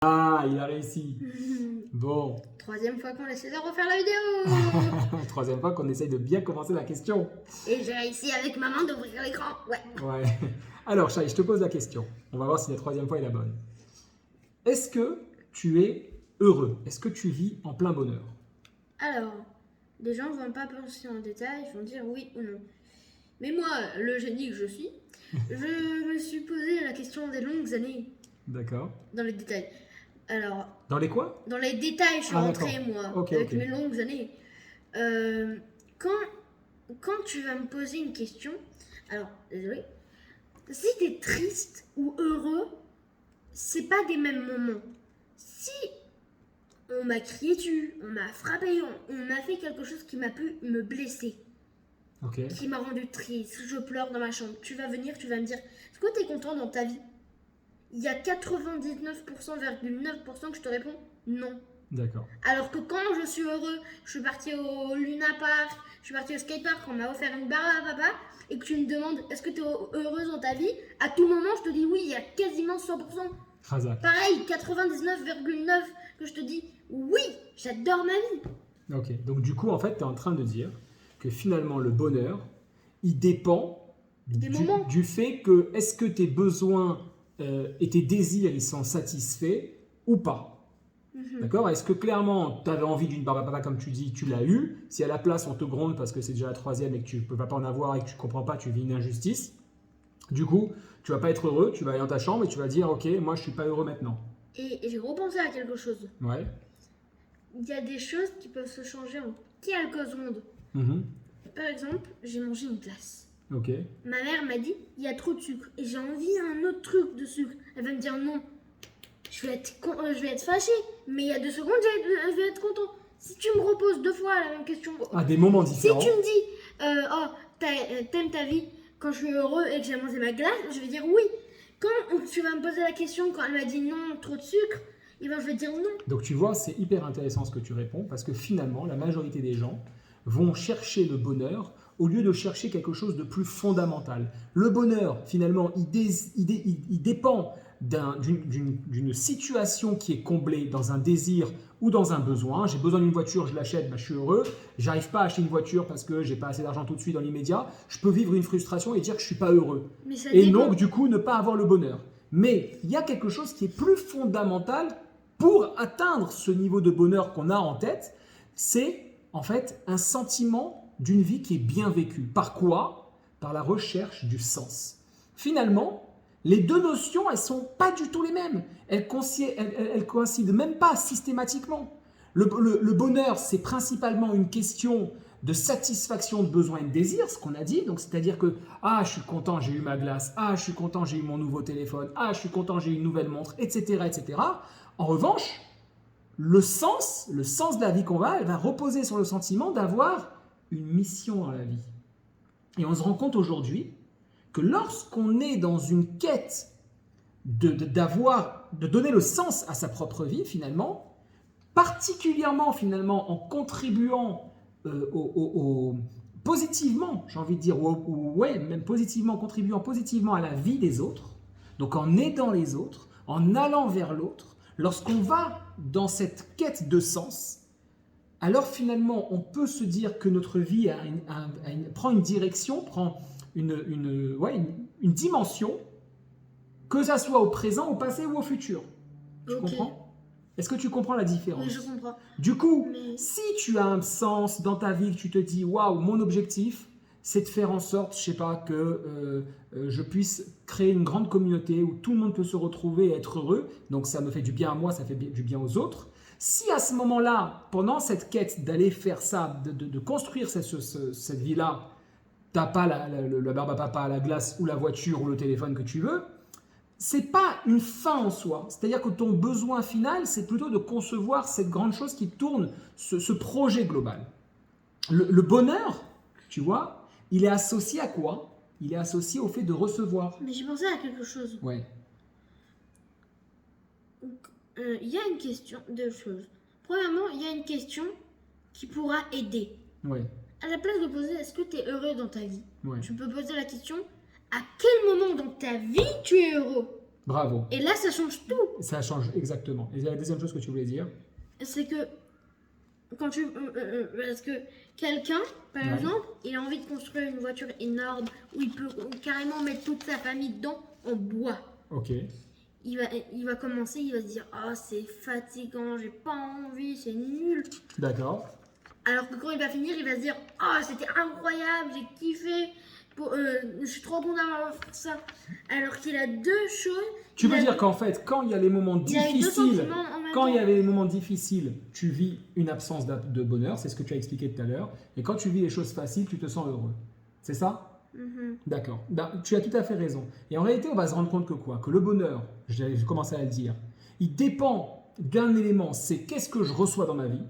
Ah, il a réussi. Bon, Troisième fois qu'on essaie de refaire la vidéo. troisième fois qu'on essaye de bien commencer la question. Et j'ai réussi avec maman d'ouvrir l'écran. Ouais. Ouais. Alors, Chai, je te pose la question. On va voir si la troisième fois est la bonne. Est-ce que tu es heureux? Est-ce que tu vis en plein bonheur? Alors, les gens ne vont pas penser en détail, ils vont dire oui ou non. Mais moi, le génie que je suis, je me suis posé la question des longues années D'accord. dans les détails. Alors, Dans les quoi? dans les détails, je suis Ah, rentrée, d'accord. moi, Ok, avec ok. mes longues années. Quand tu vas me poser une question, alors, désolé, si tu es triste ou heureux, c'est pas des mêmes moments. Si on m'a crié dessus, on m'a frappé, on m'a fait quelque chose qui m'a pu me blesser, Ok. qui m'a rendu triste, je pleure dans ma chambre, tu vas venir, tu vas me dire, est-ce que tu es content dans ta vie? Il y a 99,9% que je te réponds non. D'accord. Alors que quand je suis heureux, je suis partie au Luna Park, je suis partie au skatepark, on m'a offert une barre à papa, et que tu me demandes est-ce que tu es heureuse dans ta vie, à tout moment je te dis oui, il y a quasiment 100%. Razak. Pareil, 99,9% que je te dis oui, j'adore ma vie. Ok. Donc, du coup, en fait, tu es en train de dire que finalement, le bonheur, il dépend Des moments. du fait que est-ce que tes besoins et tes désirs, ils sont satisfaits ou pas. D'accord? Est-ce que clairement, tu avais envie d'une barbe à papa, comme tu dis, tu l'as eu? Si à la place, on te gronde parce que c'est déjà la troisième et que tu ne peux pas en avoir et que tu ne comprends pas, tu vis une injustice, du coup, tu vas pas être heureux, tu vas aller dans ta chambre et tu vas dire, ok, moi, je suis pas heureux maintenant. Et j'ai repensé à quelque chose. Ouais. Il y a des choses qui peuvent se changer en quelques secondes. Mhm. Par exemple, j'ai mangé une glace. Ok. Ma mère m'a dit, il y a trop de sucre et j'ai envie d'un autre truc de sucre. Elle va me dire non. Je vais être fâchée, mais il y a 2 secondes, je vais être content. Si tu me reposes 2 fois la même question, À des moments si différents. tu me dis, oh, t'aimes ta vie quand je suis heureux et que j'ai mangé ma glace, je vais dire oui. Quand tu vas me poser la question, quand elle m'a dit non, trop de sucre, et ben je vais dire non. Donc tu vois, c'est hyper intéressant ce que tu réponds parce que finalement, la majorité des gens vont chercher le bonheur au lieu de chercher quelque chose de plus fondamental. Le bonheur, finalement, il dépend d'une situation qui est comblée dans un désir ou dans un besoin. J'ai besoin d'une voiture, je l'achète, je suis heureux. J'arrive pas à acheter une voiture parce que j'ai pas assez d'argent tout de suite dans l'immédiat. Je peux vivre une frustration et dire que je suis pas heureux. Mais ça Et dépend. donc, du coup, ne pas avoir le bonheur. Mais il y a quelque chose qui est plus fondamental pour atteindre ce niveau de bonheur qu'on a en tête, c'est en fait un sentiment d'une vie qui est bien vécue. Par quoi? Par la recherche du sens. Finalement, les deux notions, elles ne sont pas du tout les mêmes. Elles coïncident même pas systématiquement. Le bonheur, c'est principalement une question de satisfaction de besoins et de désirs, ce qu'on a dit. Donc, c'est-à-dire que ah, je suis content, j'ai eu ma glace. Ah, je suis content, j'ai eu mon nouveau téléphone. Ah, je suis content, j'ai eu une nouvelle montre, etc., etc. En revanche, le sens de la vie qu'on va, elle va reposer sur le sentiment d'avoir une mission dans la vie. Et on se rend compte aujourd'hui que lorsqu'on est dans une quête de donner le sens à sa propre vie, finalement, particulièrement finalement en contribuant positivement, j'ai envie de dire, ouais, même positivement, contribuant positivement à la vie des autres, donc en aidant les autres, en allant vers l'autre, lorsqu'on va dans cette quête de sens, alors finalement, on peut se dire que notre vie prend une direction, prend une dimension, que ça soit au présent, au passé ou au futur. Tu Ok. comprends? Est-ce que tu comprends la différence? Oui, je comprends. Du coup, Mais- si tu as un sens dans ta vie, que tu te dis, waouh, mon objectif, c'est de faire en sorte, je sais pas, que je puisse créer une grande communauté où tout le monde peut se retrouver et être heureux. Donc ça me fait du bien à moi, ça fait du bien aux autres. Si à ce moment-là, pendant cette quête d'aller faire ça, de construire cette vie-là, t'as pas la barbe à papa, la glace ou la voiture ou le téléphone que tu veux, c'est pas une fin en soi. C'est-à-dire que ton besoin final, c'est plutôt de concevoir cette grande chose qui tourne, ce projet global. Le bonheur, tu vois, il est associé à quoi? Il est associé au fait de recevoir. Mais j'ai pensé à quelque chose. Ouais. Il y a une question, deux choses. Premièrement, il y a une question qui pourra aider. Ouais. À la place de poser est-ce que tu es heureux dans ta vie, Ouais. tu peux poser la question à quel moment dans ta vie tu es heureux. Bravo. Et là, ça change tout. Ça change, exactement. Et la deuxième chose que tu voulais dire? C'est que quand tu parce que quelqu'un par Ouais. exemple il a envie de construire une voiture énorme où il peut carrément mettre toute sa famille dedans en bois, Ok. il va commencer, il va se dire ah c'est fatigant, j'ai pas envie, c'est nul, D'accord. alors que quand il va finir il va se dire ah c'était incroyable, j'ai kiffé, je suis trop content d'avoir fait ça, alors qu'il a deux choses. Tu il veux a- dire qu'en fait, quand il y a les moments il a eu deux difficiles, sentiments en même quand il y temps. a les moments difficiles, tu vis une absence de bonheur, c'est ce que tu as expliqué tout à l'heure. Et quand tu vis les choses faciles, tu te sens heureux. C'est ça? Mhm. D'accord. Ben, tu as tout à fait raison. Et en réalité, on va se rendre compte que quoi? Que le bonheur, j'ai commencé à le dire, il dépend d'un élément, c'est qu'est-ce que je reçois dans ma vie.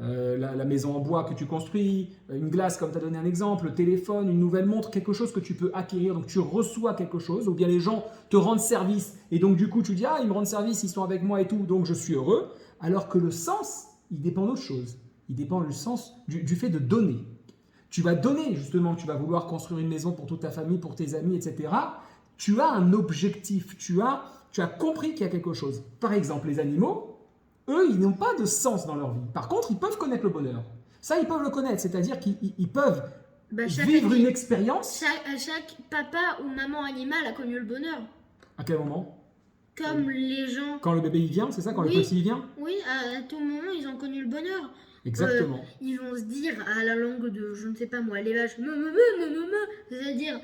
La maison en bois que tu construis, une glace comme tu as donné un exemple, le téléphone, une nouvelle montre, quelque chose que tu peux acquérir, donc tu reçois quelque chose, ou bien les gens te rendent service, et donc du coup tu dis ah ils me rendent service, ils sont avec moi et tout, donc je suis heureux, alors que le sens, il dépend d'autre chose, il dépend du sens du fait de donner. Tu vas donner justement, tu vas vouloir construire une maison pour toute ta famille, pour tes amis, etc. Tu as un objectif, tu as compris qu'il y a quelque chose. Par exemple, les animaux, eux, ils n'ont pas de sens dans leur vie. Par contre, ils peuvent connaître le bonheur. Ça, ils peuvent le connaître, c'est-à-dire qu'ils peuvent Bah, vivre une expérience. chaque papa ou maman animal a connu le bonheur. À quel moment? Comme les gens. Quand le bébé il vient, c'est ça? Quand le Oui. petit il vient? Oui, à tout moment, ils ont connu le bonheur. Exactement. Ils vont se dire à la langue de, je ne sais pas moi, les vaches, c'est-à-dire,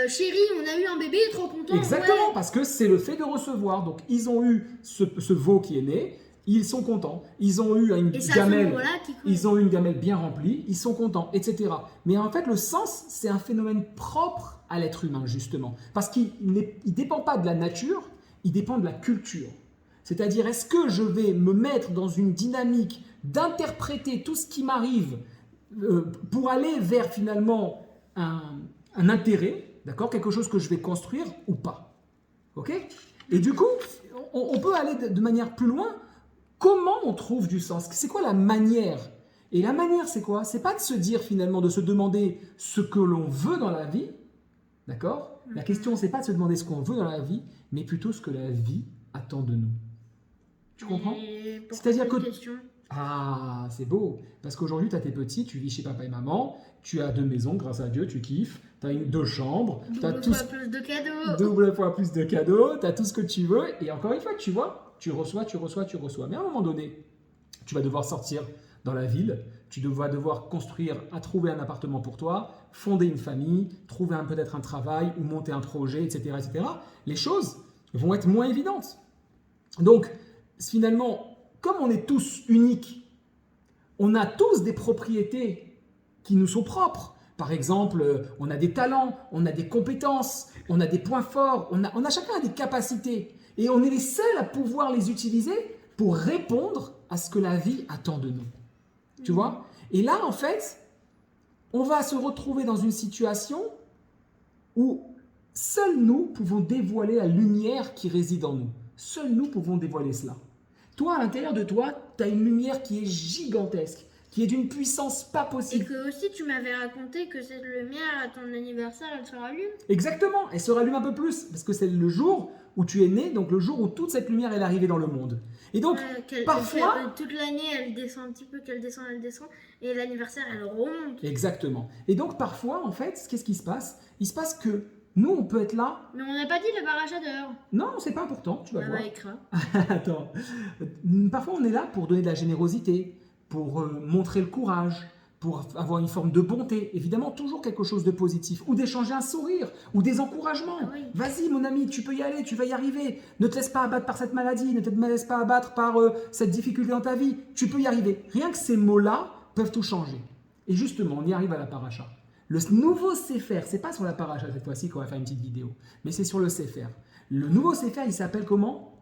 chérie, on a eu un bébé, trop content. Exactement, Ouais. parce que c'est le fait de recevoir. Donc, ils ont eu ce veau qui est né, ils sont contents. Ils ont eu une Et c'est à ce gamelle. moment-là qu'ils Ils ont une gamelle bien remplie, ils sont contents, etc. Mais en fait, le sens, c'est un phénomène propre à l'être humain, justement. Parce qu'il ne dépend pas de la nature, il dépend de la culture. C'est-à-dire, est-ce que je vais me mettre dans une dynamique d'interpréter tout ce qui m'arrive pour aller vers finalement un intérêt, d'accord, quelque chose que je vais construire ou pas. Ok? Et du coup, on peut aller de manière plus loin. Comment on trouve du sens? C'est quoi la manière? Et la manière, c'est quoi? C'est pas de se dire finalement, de se demander ce que l'on veut dans la vie, d'accord? La question, c'est pas de se demander ce qu'on veut dans la vie, mais plutôt ce que la vie attend de nous. Tu comprends? C'est-à-dire que... Ah, c'est beau. Parce qu'aujourd'hui, tu as tes petits, tu vis chez papa et maman, tu as 2 maisons, grâce à Dieu, tu kiffes, tu as 2 chambres, tu as Double fois plus de cadeaux. double fois plus de cadeaux, tu as tout ce que tu veux, et encore une fois, tu vois, tu reçois. Mais à un moment donné, tu vas devoir sortir dans la ville, tu vas devoir construire, trouver un appartement pour toi, fonder une famille, trouver peut-être un travail ou monter un projet, etc., etc. Les choses vont être moins évidentes. Donc, finalement, comme on est tous uniques, on a tous des propriétés qui nous sont propres. Par exemple, on a des talents, on a des compétences, on a des points forts, on a chacun des capacités. Et on est les seuls à pouvoir les utiliser pour répondre à ce que la vie attend de nous. Tu vois? Et là, en fait, on va se retrouver dans une situation où seuls nous pouvons dévoiler la lumière qui réside en nous. Seuls nous pouvons dévoiler cela. Toi, à l'intérieur de toi, tu as une lumière qui est gigantesque, qui est d'une puissance pas Et possible. que aussi, tu m'avais raconté que cette lumière, à ton anniversaire, elle se rallume. Exactement, elle se rallume un peu plus, parce que c'est le jour où tu es né, donc le jour où toute cette lumière est arrivée dans le monde. Et donc, parfois... toute l'année, elle descend un petit peu, elle descend, et l'anniversaire, elle remonte. Exactement. Et donc, parfois, en fait, qu'est-ce qui se passe? Il se passe que nous, on peut être là. Mais on n'a pas dit le barrage d'heure. Non, c'est pas important, tu vas voir. Écran. Attends. Parfois, on est là pour donner de la générosité, pour montrer le courage, pour avoir une forme de bonté. Évidemment, toujours quelque chose de positif. Ou d'échanger un sourire, ou des encouragements. Ah oui. Vas-y, mon ami, tu peux y aller, tu vas y arriver. Ne te laisse pas abattre par cette maladie, ne te laisse pas abattre par cette difficulté dans ta vie. Tu peux y arriver. Rien que ces mots-là peuvent tout changer. Et justement, on y arrive à la paracha. Le nouveau Sefer, c'est pas sur la paracha cette fois-ci qu'on va faire une petite vidéo, mais c'est sur le Sefer. Le nouveau Sefer, il s'appelle comment?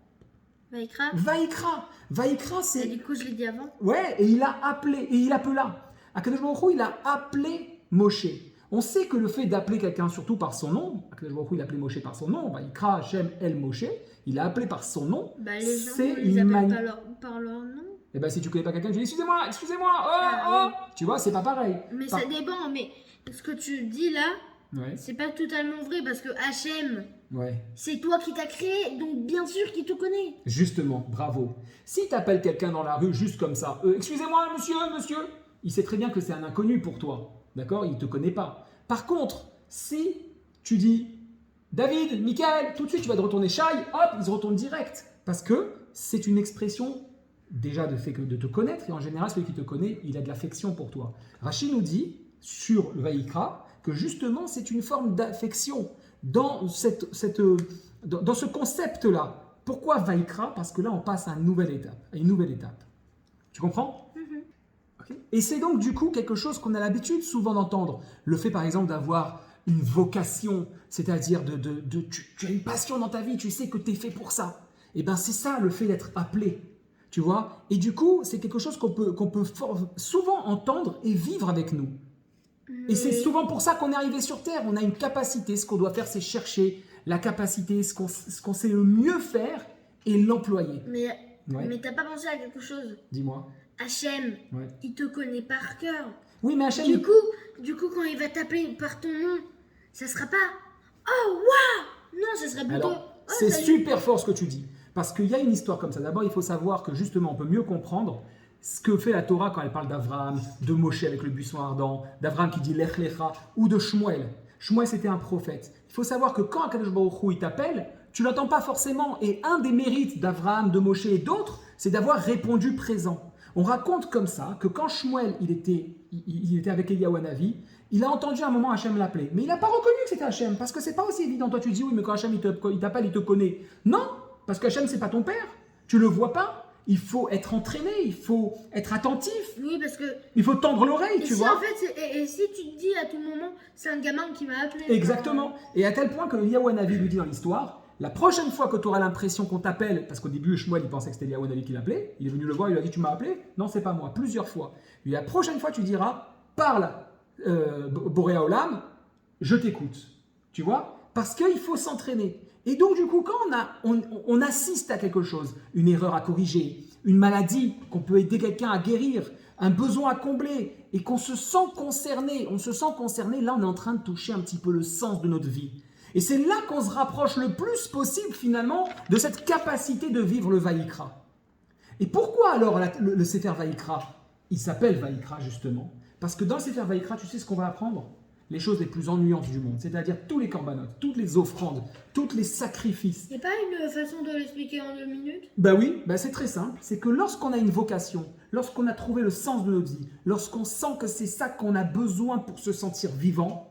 Vaikra. Vaikra. Vaikra, c'est... Du coup, je l'ai dit avant. Ouais, et il a appelé, et il appela. Akadosh Baruch Hu, il a appelé Moshe. On sait que le fait d'appeler quelqu'un surtout par son nom, Akadosh Baruch Hu, il a appelé Moshe par son nom, Vaikra Hashem El Moshe, il a appelé par son nom. Bah, les gens, c'est ils une appellent par leur nom. Et ben si tu connais pas quelqu'un, tu dis excusez-moi, Ah, tu vois, c'est pas pareil. Mais ça dépend, mais ce que tu dis là, Ouais. c'est pas totalement vrai parce que Hachem, Ouais. c'est toi qui t'as créé, donc bien sûr qu'il te connaît. Justement, bravo. Si tu appelles quelqu'un dans la rue juste comme ça, excusez-moi, monsieur, il sait très bien que c'est un inconnu pour toi. D'accord? Il ne te connaît pas. Par contre, si tu dis David, Michael, tout de suite tu vas te retourner Shai, hop, il se retourne direct. Parce que c'est une expression déjà de fait que de te connaître, et en général, celui qui te connaît, il a de l'affection pour toi. Rachid nous dit sur le Vaïkra que justement c'est une forme d'affection dans dans ce concept-là. Pourquoi Vaïkra? Parce que là, on passe à une nouvelle étape. Tu comprends? Ok. Et c'est donc du coup quelque chose qu'on a l'habitude souvent d'entendre. Le fait par exemple d'avoir une vocation, c'est-à-dire tu as une passion dans ta vie, tu sais que tu es fait pour ça. Et bien c'est ça le fait d'être appelé. Tu vois? Et du coup, c'est quelque chose qu'on peut souvent entendre et vivre avec nous. Et c'est souvent pour ça qu'on est arrivé sur Terre. On a une capacité. Ce qu'on doit faire, c'est chercher la capacité, ce qu'on sait le mieux faire et l'employer. Mais t'as pas pensé à quelque chose? Dis-moi. Hachem, Ouais. il te connaît par cœur. Oui, mais Hachem... Du coup, quand il va t'appeler par ton nom, ça sera pas oh waouh. Non, ça sera plutôt. Alors, c'est super fort ce que tu dis. Parce qu'il y a une histoire comme ça. D'abord, il faut savoir que justement, on peut mieux comprendre ce que fait la Torah quand elle parle d'Abraham, de Moshe avec le buisson ardent, d'Abraham qui dit Lech Lecha, ou de Shmuel. Shmuel, c'était un prophète. Il faut savoir que quand Akadosh Baruch Hu, il t'appelle, tu ne l'entends pas forcément. Et un des mérites d'Abraham, de Moshe et d'autres, c'est d'avoir répondu présent. On raconte comme ça que quand Shmuel il était avec Eliyahu Hanavi, il a entendu un moment Hachem l'appeler. Mais il n'a pas reconnu que c'était Hachem, parce que c'est pas aussi évident. Toi, tu dis oui, mais quand Hachem il t'appelle, il te connaît. Non, parce qu'Hachem, c'est pas ton père. Tu le vois pas. Il faut être entraîné, il faut être attentif. Oui, parce que. Il faut tendre l'oreille, tu vois. En fait, et si tu te dis à tout moment, c'est un gamin qui m'a appelé. Exactement. Et à tel point que Eliyahu Hanavi lui dit dans l'histoire, la prochaine fois que tu auras l'impression qu'on t'appelle, parce qu'au début, Shmuel, il pensait que c'était Eliyahu Hanavi qui l'appelait, il est venu le voir, il lui a dit, tu m'as appelé? Non, c'est pas moi, plusieurs fois. Et la prochaine fois, tu diras, parle, Boré Olam, je t'écoute. Tu vois? Parce qu'il faut s'entraîner. Et donc, du coup, quand on assiste à quelque chose, une erreur à corriger, une maladie qu'on peut aider quelqu'un à guérir, un besoin à combler, et qu'on se sent concerné, là, on est en train de toucher un petit peu le sens de notre vie. Et c'est là qu'on se rapproche le plus possible, finalement, de cette capacité de vivre le Vaïkra. Et pourquoi alors le Sefer Vaïkra? Il s'appelle Vaïkra, justement, parce que dans le Sefer Vaïkra, tu sais ce qu'on va apprendre? Les choses les plus ennuyantes du monde, c'est-à-dire tous les corbanotes, toutes les offrandes, tous les sacrifices. Il n'y a pas une façon de l'expliquer en 2 minutes? Ben oui, c'est très simple. C'est que lorsqu'on a une vocation, lorsqu'on a trouvé le sens de notre vie, lorsqu'on sent que c'est ça qu'on a besoin pour se sentir vivant,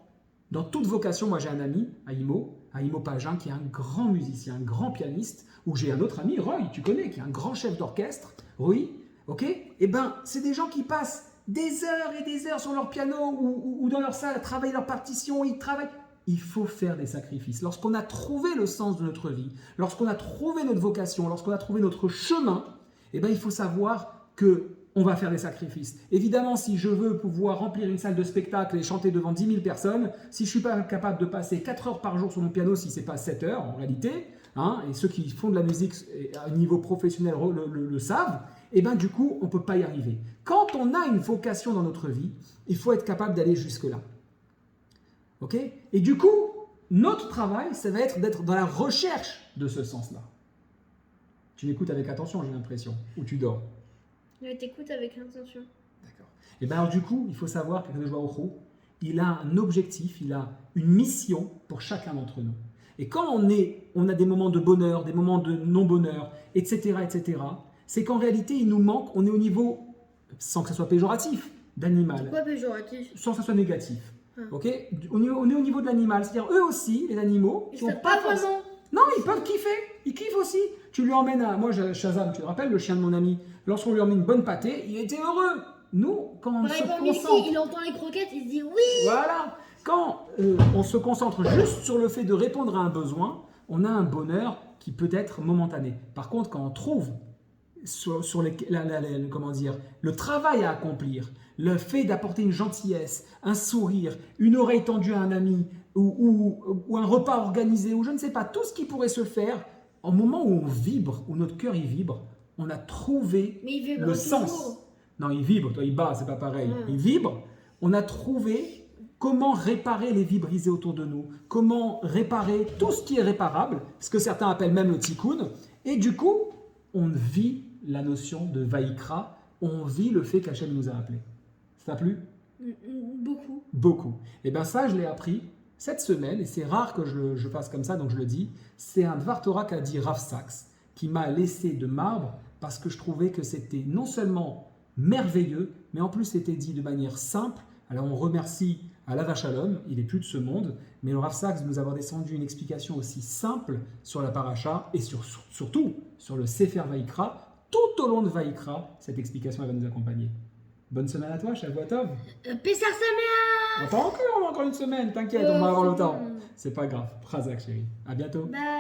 dans toute vocation, moi j'ai un ami, Aïmo Pagin, qui est un grand musicien, un grand pianiste, ou j'ai un autre ami, Roy, tu connais, qui est un grand chef d'orchestre, Roy, ok? Eh ben, c'est des gens qui passent des heures et des heures sur leur piano ou dans leur salle à travailler leur partition, ils travaillent. Il faut faire des sacrifices. Lorsqu'on a trouvé le sens de notre vie, lorsqu'on a trouvé notre vocation, lorsqu'on a trouvé notre chemin, eh ben, il faut savoir qu'on va faire des sacrifices. Évidemment, si je veux pouvoir remplir une salle de spectacle et chanter devant 10 000 personnes, si je ne suis pas capable de passer 4 heures par jour sur mon piano, si ce n'est pas 7 heures en réalité, et ceux qui font de la musique à un niveau professionnel le savent, et bien du coup, on ne peut pas y arriver. Quand on a une vocation dans notre vie, il faut être capable d'aller jusque-là. Ok? Et du coup, notre travail, ça va être d'être dans la recherche de ce sens-là. Tu m'écoutes avec attention, j'ai l'impression, ou tu dors? Je t'écoute avec attention. D'accord. Et bien alors du coup, il faut savoir qu'Akadosh Baruch Hu, il a un objectif, il a une mission pour chacun d'entre nous. Et quand on a des moments de bonheur, des moments de non-bonheur, etc., c'est qu'en réalité, il nous manque, on est au niveau, sans que ce soit péjoratif, d'animal. Pourquoi péjoratif? Sans que ce soit négatif. Okay, on est au niveau de l'animal. C'est-à-dire, eux aussi, les animaux, ils ne savent pas vraiment. Non, ils peuvent kiffer. Ils kiffent aussi. Tu lui emmènes moi, Shazam, tu te rappelles, le chien de mon ami, lorsqu'on lui emmène une bonne pâtée, il était heureux. Nous, quand on se concentre... Ici, il entend les croquettes, il se dit oui. Voilà. Quand on se concentre juste sur le fait de répondre à un besoin, on a un bonheur qui peut être momentané. Par contre, quand on trouve sur le travail à accomplir, le fait d'apporter une gentillesse, un sourire, une oreille tendue à un ami, ou un repas organisé, ou je ne sais pas, tout ce qui pourrait se faire, au moment où on vibre, où notre cœur y vibre, on a trouvé le sens. Non, il vibre, toi il bat, c'est pas pareil. Il vibre, on a trouvé comment réparer les vies brisées autour de nous, comment réparer tout ce qui est réparable, ce que certains appellent même le tikkun. Et du coup, on vit la notion de Vaïkra, on vit le fait qu'Hachem nous a appelés. Ça t'a plu? Beaucoup. Beaucoup. Et bien ça, je l'ai appris cette semaine, et c'est rare que je fasse comme ça, donc je le dis. C'est un Dvar Torah qu'a dit Rav Sachs, qui m'a laissé de marbre, parce que je trouvais que c'était non seulement merveilleux, mais en plus c'était dit de manière simple. Alors on remercie Alav Shalom, il n'est plus de ce monde, mais le Rav Sachs de nous avoir descendu une explication aussi simple sur la paracha, et surtout sur le Sefer Vaïkra. Tout au long de Vaïkra, cette explication elle va nous accompagner. Bonne semaine à toi, Shavua Tov. Pessar Saméa. On a encore une semaine, t'inquiète, on va avoir le temps. C'est pas grave. Prazak, chérie. À bientôt. Bye.